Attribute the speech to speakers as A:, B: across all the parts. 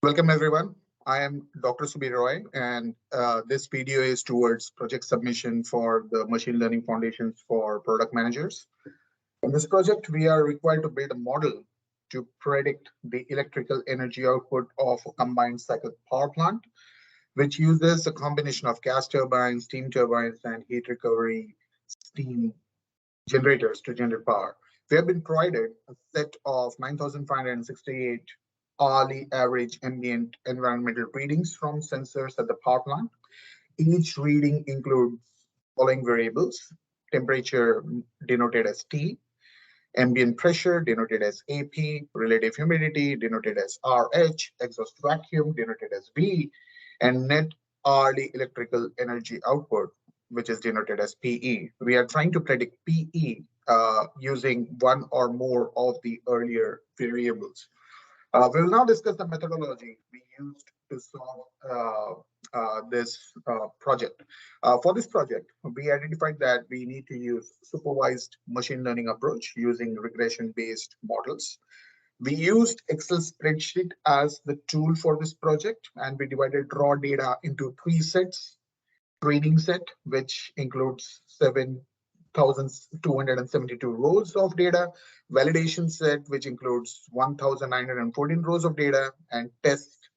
A: Welcome, everyone. I am Dr. Subir Roy, and this video is towards project submission for the Machine Learning Foundations for Product Managers. In this project, we are required to build a model to predict the electrical energy output of a combined cycle power plant, which uses a combination of gas turbines, steam turbines, and heat recovery steam generators to generate power. We have been provided a set of 9,568 hourly average ambient environmental readings from sensors at the power plant. Each reading includes following variables: temperature denoted as T, ambient pressure denoted as AP, relative humidity denoted as RH, exhaust vacuum denoted as V, and net hourly electrical energy output, which is denoted as PE. We are trying to predict PE using one or more of the earlier variables. We will now discuss the methodology we used to solve this project. For this project, we identified that we need to use supervised machine learning approach using regression-based models. We used Excel spreadsheet as the tool for this project, and we divided raw data into three sets: training set, which includes 7,272 rows of data; validation set, which includes 1,914 rows of data; and test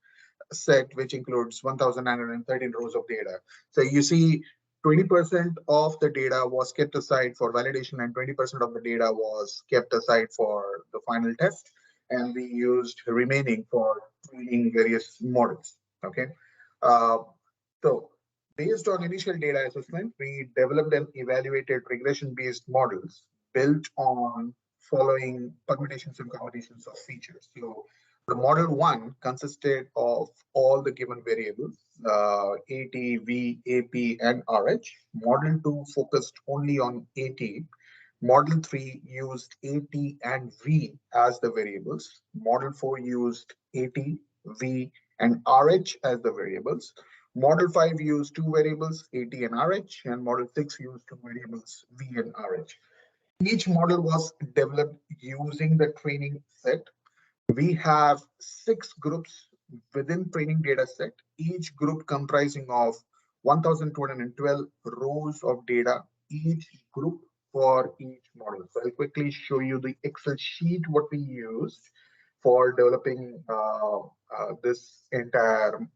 A: set, which includes 1,913 rows of data. So you see 20% of the data was kept aside for validation and 20% of the data was kept aside for the final test. And we used remaining for training various models. Okay. So based on initial data assessment, we developed and evaluated regression-based models built on following permutations and combinations of features. So the model one consisted of all the given variables, AT, V, AP, and RH. Model two focused only on AT. Model 3 used AT and V as the variables. Model 4 used AT, V, and RH as the variables. Model 5 used two variables, AT and RH, and Model 6 used two variables, V and RH. Each model was developed using the training set. We have 6 groups within training data set, each group comprising of 1,212 rows of data, each group for each model. So I'll quickly show you the Excel sheet what we used for developing this entire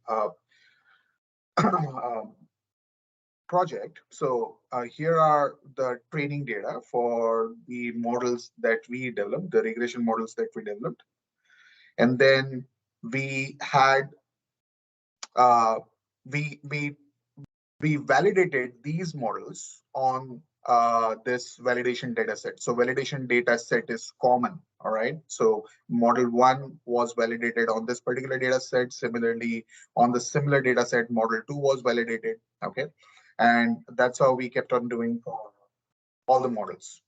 A: project. So here are the training data for the models that we developed, the regression models that we developed. And then we had we validated these models on this validation data set. So validation data set is common, all right? So model one was validated on this particular data set. Similarly, on the similar data set, model two was validated, okay? And that's how we kept on doing for all the models.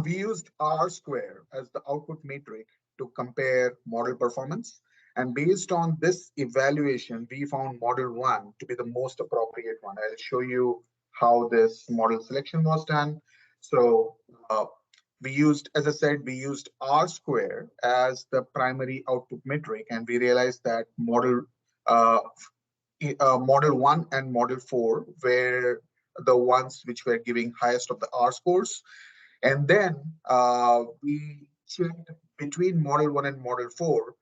A: We used R square as the output metric to compare model performance. And based on this evaluation, we found model one to be the most appropriate one. I'll show you how this model selection was done. So we used, as I said, we used R square as the primary output metric, and we realized that model one and model 4 were the ones which were giving highest of the R scores. And then we checked between model 1 and model 4,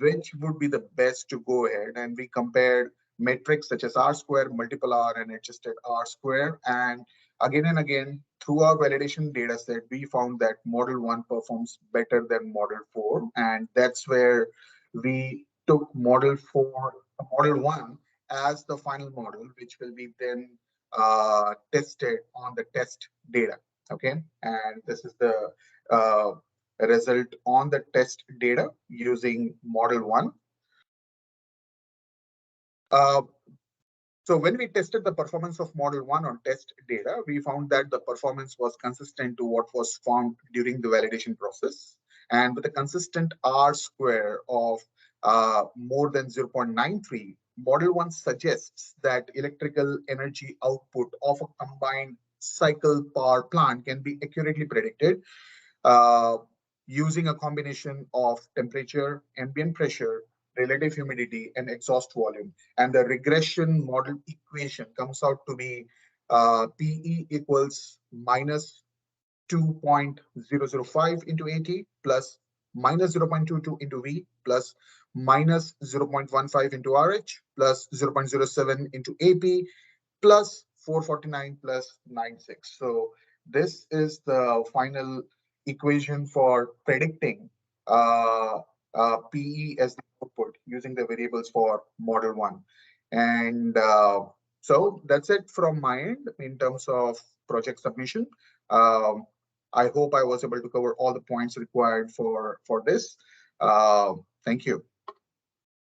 A: which would be the best to go ahead. And we compared metrics such as R square, multiple R, and adjusted R square. And again, through our validation data set, we found that model 1 performs better than model 4. And that's where we took model 1 as the final model, which will be then tested on the test data. Okay, and this is the result on the test data using model 1. So when we tested the performance of model 1 on test data, we found that the performance was consistent to what was found during the validation process. And with a consistent R square of more than 0.93, model 1 suggests that electrical energy output of a combined cycle power plant can be accurately predicted using a combination of temperature, ambient pressure, relative humidity, and exhaust volume. And the regression model equation comes out to be PE equals minus 2.005 into AT plus minus 0.22 into V plus minus 0.15 into RH plus 0.07 into AP plus 449 plus 96. So this is the final equation for predicting PE as the output using the variables for model 1. And so that's it from my end in terms of project submission. Um, I hope I was able to cover all the points required for this. Thank you.